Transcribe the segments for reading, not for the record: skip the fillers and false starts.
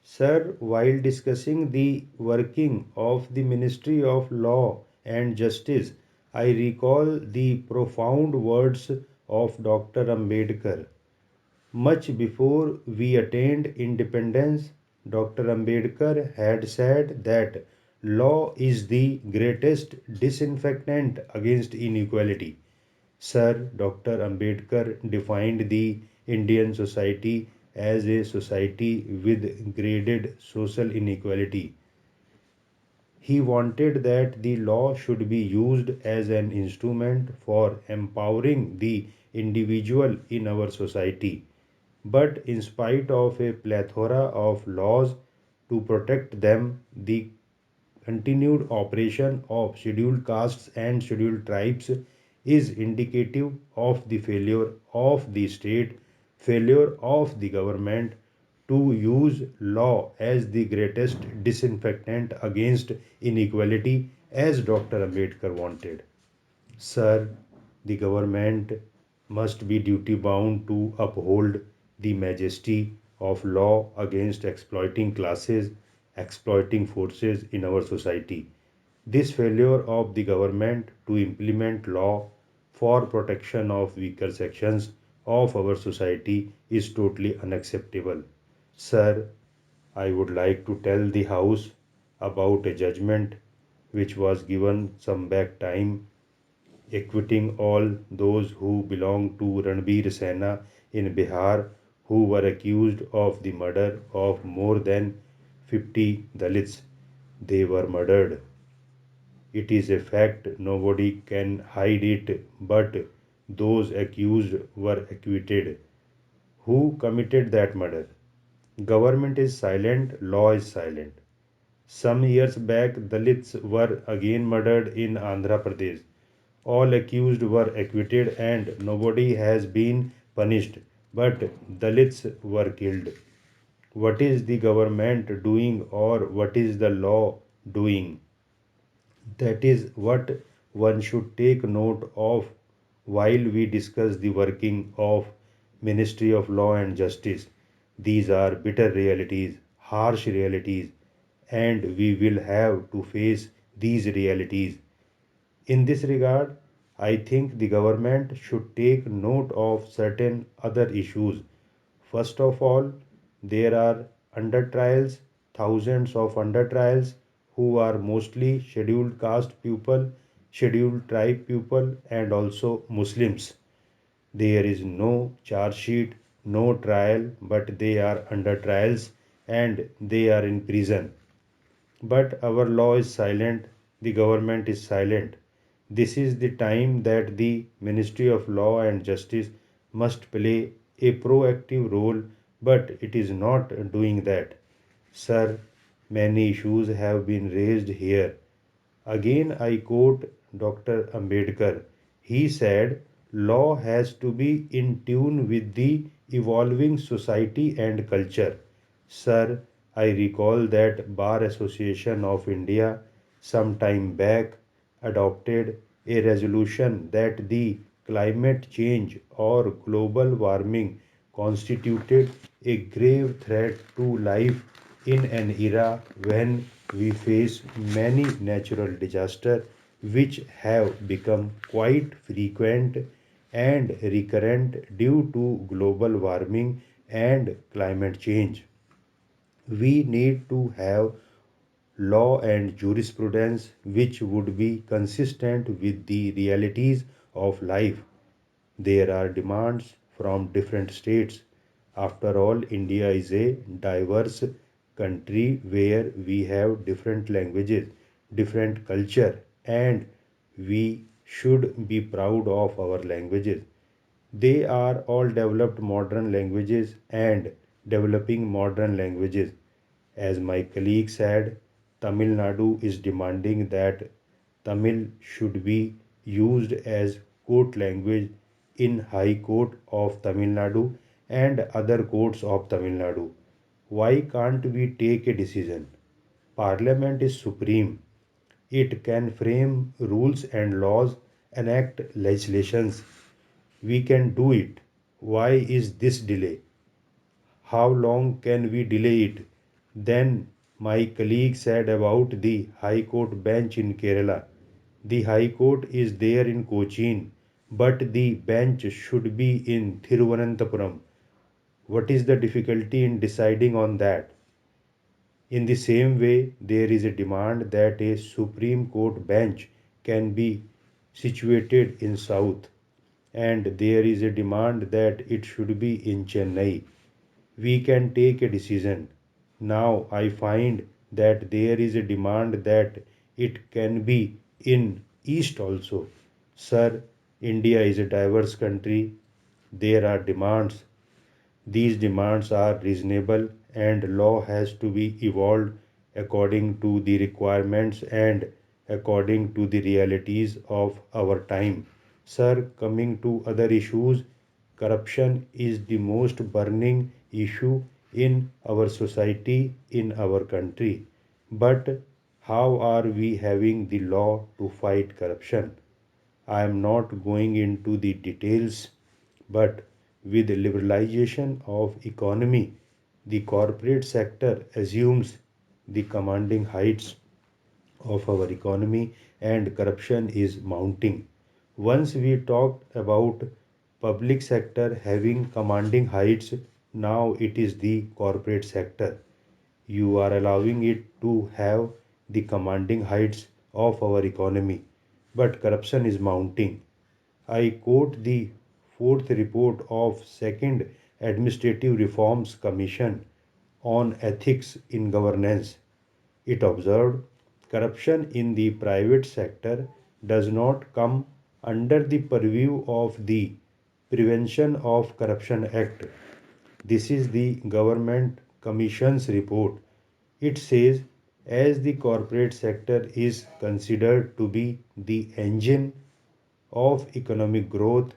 Sir, while discussing the working of the Ministry of Law and Justice, I recall the profound words of Dr. Ambedkar. Much before we attained independence, Dr. Ambedkar had said that law is the greatest disinfectant against inequality. Sir Dr. Ambedkar defined the Indian society as a society with graded social inequality. He wanted that the law should be used as an instrument for empowering the individual in our society. But in spite of a plethora of laws to protect them, the continued operation of scheduled castes and scheduled tribes is indicative of the failure of the state, failure of the government to use law as the greatest disinfectant against inequality as Dr. Ambedkar wanted. Sir, the government must be duty bound to uphold the majesty of law against exploiting classes, exploiting forces in our society. This failure of the government to implement law for protection of weaker sections of our society is totally unacceptable. Sir, I would like to tell the House about a judgment which was given some back time acquitting all those who belong to Ranbir Sena in Bihar who were accused of the murder of more than 50 Dalits. They were murdered. It is a fact, nobody can hide it, but those accused were acquitted. Who committed that murder? Government is silent, law is silent. Some years back, Dalits were again murdered in Andhra Pradesh. All accused were acquitted and nobody has been punished, but Dalits were killed. What is the government doing or what is the law doing? That is what one should take note of while we discuss the working of Ministry of Law and Justice. These are bitter realities, harsh realities, and we will have to face these realities. In this regard, I think the government should take note of certain other issues. First of all, there are under trials, thousands of under trials who are mostly scheduled caste people, scheduled tribe people, and also Muslims. There is no charge sheet, no trial, but they are under trials and they are in prison. But our law is silent, the government is silent. This is the time that the Ministry of Law and Justice must play a proactive role, but it is not doing that. Sir, many issues have been raised here. Again, I quote Dr. Ambedkar. He said, law has to be in tune with the evolving society and culture. Sir, I recall that Bar Association of India some time back adopted a resolution that the climate change or global warming constituted a grave threat to life in an era when we face many natural disasters which have become quite frequent and recurrent due to global warming and climate change. We need to have law and jurisprudence which would be consistent with the realities of life. There are demands from different states. After all, India is a diverse country where we have different languages, different culture, and we should be proud of our languages. They are all developed modern languages and developing modern languages. As my colleague said, Tamil Nadu is demanding that Tamil should be used as court language in High Court of Tamil Nadu and other courts of Tamil Nadu. Why can't we take a decision? Parliament is supreme. It can frame rules and laws, enact legislations. We can do it. Why is this delay? How long can we delay it? Then my colleague said about the High Court bench in Kerala. The High Court is there in Cochin, but the bench should be in Thiruvananthapuram. What is the difficulty in deciding on that? In the same way, there is a demand that a Supreme Court bench can be situated in South, and there is a demand that it should be in Chennai. We can take a decision. Now I find that there is a demand that it can be in East also. Sir, India is a diverse country. There are demands. These demands are reasonable and law has to be evolved according to the requirements and according to the realities of our time. Sir, coming to other issues, corruption is the most burning issue in our society, in our country. But how are we having the law to fight corruption? I am not going into the details, but with the liberalization of economy, the corporate sector assumes the commanding heights of our economy and corruption is mounting. Once we talked about public sector having commanding heights, now it is the corporate sector. You are allowing it to have the commanding heights of our economy, but corruption is mounting. I quote the fourth report of Second Administrative Reforms Commission on Ethics in Governance. It observed corruption in the private sector does not come under the purview of the Prevention of Corruption Act. This is the Government Commission's report. It says as the corporate sector is considered to be the engine of economic growth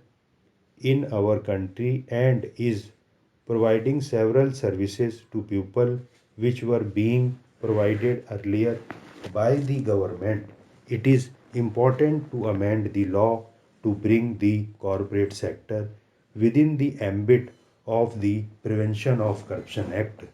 in our country and is providing several services to people which were being provided earlier by the government. It is important to amend the law to bring the corporate sector within the ambit of the Prevention of Corruption Act.